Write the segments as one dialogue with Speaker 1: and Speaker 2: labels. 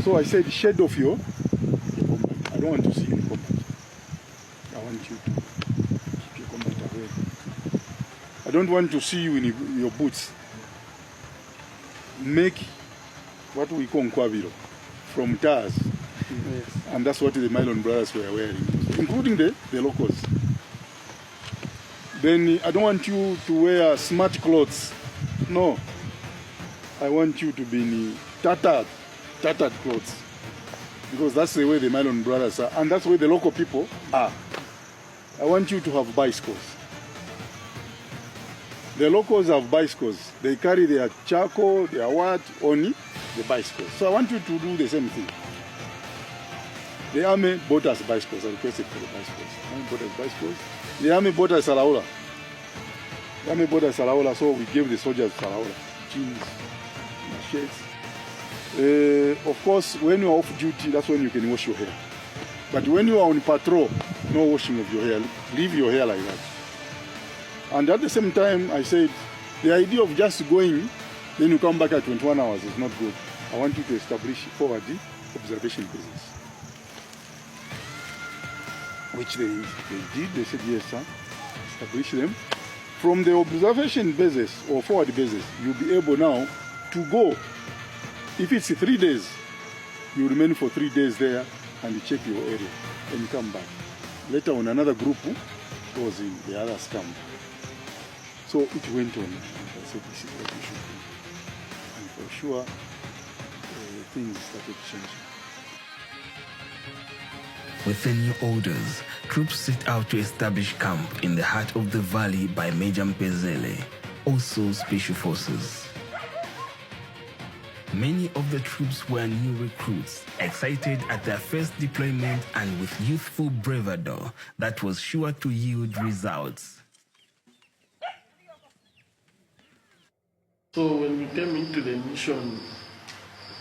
Speaker 1: So I said, shed off your combat. I don't want to see you in combat. I want you to keep your combat away. I don't want to see you in your boots. Make what we call nkwabiro from tires. Yes. And that's what the Mailoni brothers were wearing, including the locals. Then I don't want you to wear smart clothes. No. I want you to be in tattered clothes. Because that's the way the Mailoni brothers are, and that's the way the local people are. I want you to have bicycles. The locals have bicycles. They carry their charcoal, their what, on the bicycles. So I want you to do the same thing. The army bought us bicycles. I requested for the bicycles. The army bought us bicycles. The army bought us salaula. The army bought us salaula, so we gave the soldiers salaula. Jeans, shirts. Of course, when you are off duty, that's when you can wash your hair. But when you are on patrol, no washing of your hair. Leave your hair like that. And at the same time, I said, the idea of just going, then you come back at 21 hours is not good. I want you to establish forward the observation bases. Which they did. They said, yes, sir. Establish them. From the observation basis or forward basis, you'll be able now to go. If it's 3 days, you remain for 3 days there and you check your area and you come back. Later on, another group was in the other camp. So it went on. I said, this is what we should do. And for sure, things started changing.
Speaker 2: With the new orders, troops set out to establish camp in the heart of the valley by Major Mpezele, also special forces. Many of the troops were new recruits, excited at their first deployment and with youthful bravado that was sure to yield results.
Speaker 3: So when we came into the mission,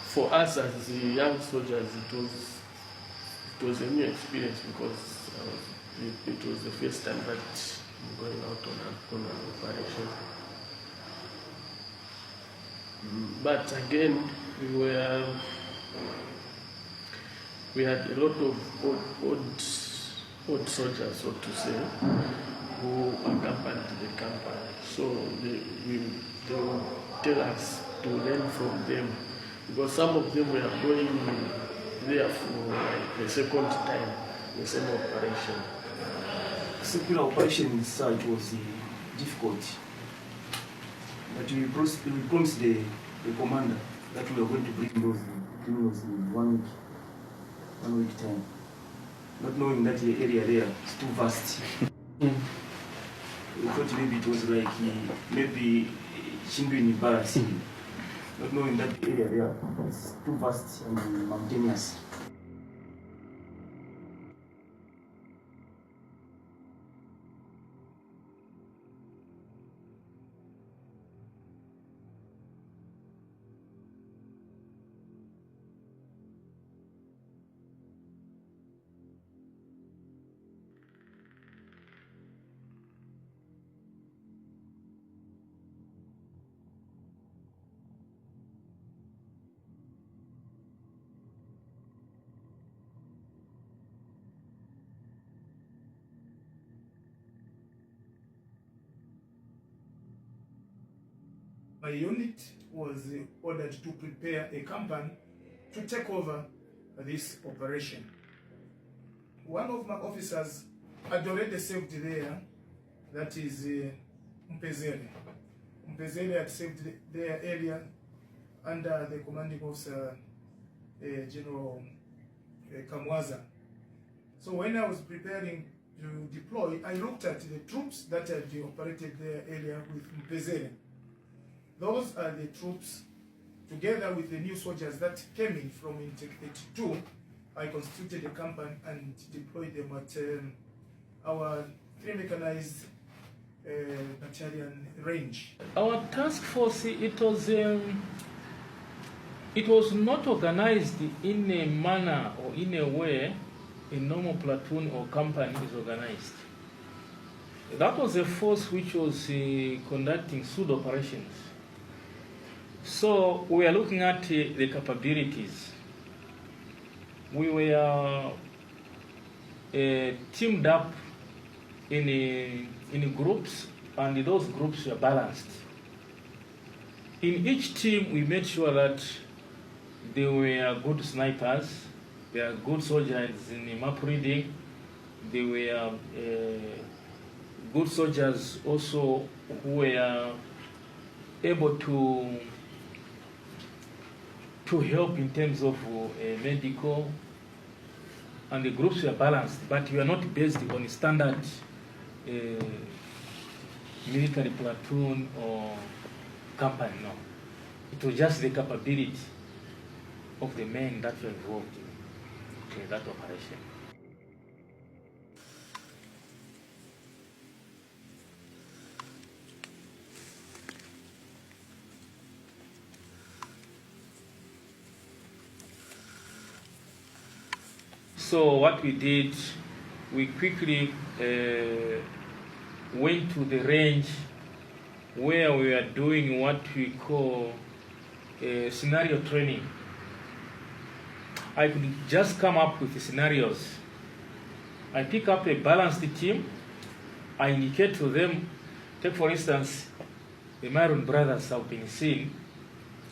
Speaker 3: for us as the young soldiers, it was a new experience because it was the first time that I'm going out on an operation. But again, we had a lot of old soldiers, so to say, who accompanied the company. So they will tell us to learn from them, because some of them were going there for like the second time, the same operation.
Speaker 4: Secular operation, sir, it was difficult. But we promised the commander that we were going to bring those criminals in 1 week time. Not knowing that the area there is too vast. We thought maybe it was like maybe Shindu in embarrassing. Not knowing that the area there is too vast and mountainous.
Speaker 5: My unit was ordered to prepare a company to take over this operation. One of my officers had already served there, that is Mpezele. Mpezele had served their area under the commanding officer, General Kamwaza. So when I was preparing to deploy, I looked at the troops that had operated their area with Mpezele. Those are the troops, together with the new soldiers that came in from Intake 82. I constituted a company and deployed them at our 3 mechanized battalion range.
Speaker 3: Our task force, it was not organized in a manner or in a way a normal platoon or company is organized. That was a force which was conducting pseudo operations. So we are looking at the capabilities we were teamed up in groups, and those groups were balanced. In each team, we made sure that they were good snipers, they are good soldiers in map reading, they were good soldiers also who were able to help in terms of medical, and the groups were balanced, but we are not based on standard military platoon or company, no. It was just the capability of the men that were involved in that operation. So what we did, we quickly went to the range where we are doing what we call scenario training. I could just come up with the scenarios. I pick up a balanced team, I indicate to them, take for instance, the Maron brothers have been seen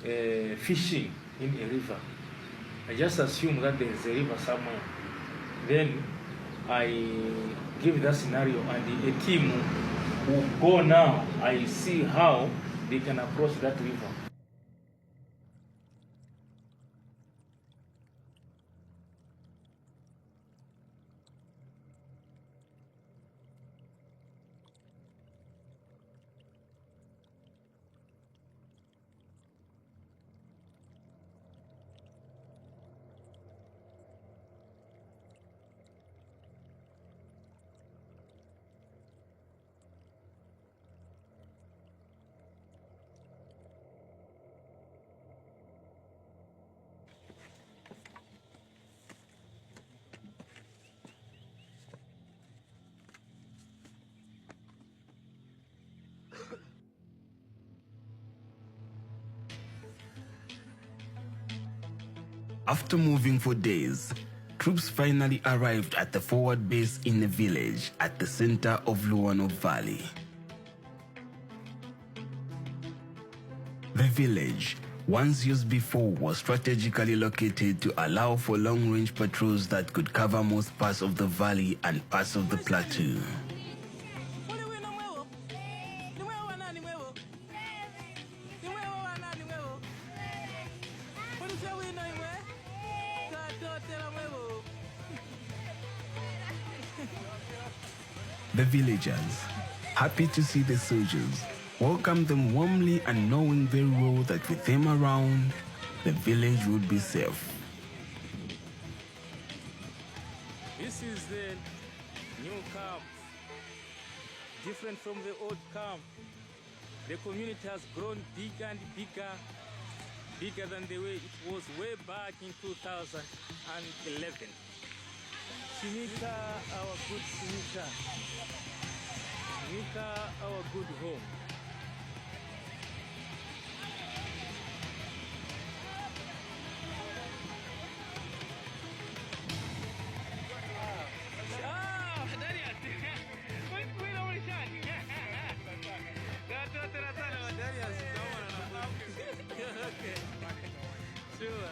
Speaker 3: fishing in a river. I just assume that there is a river somewhere. Then I give that scenario, and a team will go now. I see how they can approach that river.
Speaker 2: After moving for days, troops finally arrived at the forward base in the village at the center of Luano Valley. The village, once used before, was strategically located to allow for long-range patrols that could cover most parts of the valley and parts of the plateau. The villagers, happy to see the soldiers, welcomed them warmly and knowing very well that with them around, the village would be safe.
Speaker 6: This is the new camp, different from the old camp. The community has grown bigger and bigger than the way it was way back in 2011. Shimika, our good Shimika. Shimika, our good home. Sure.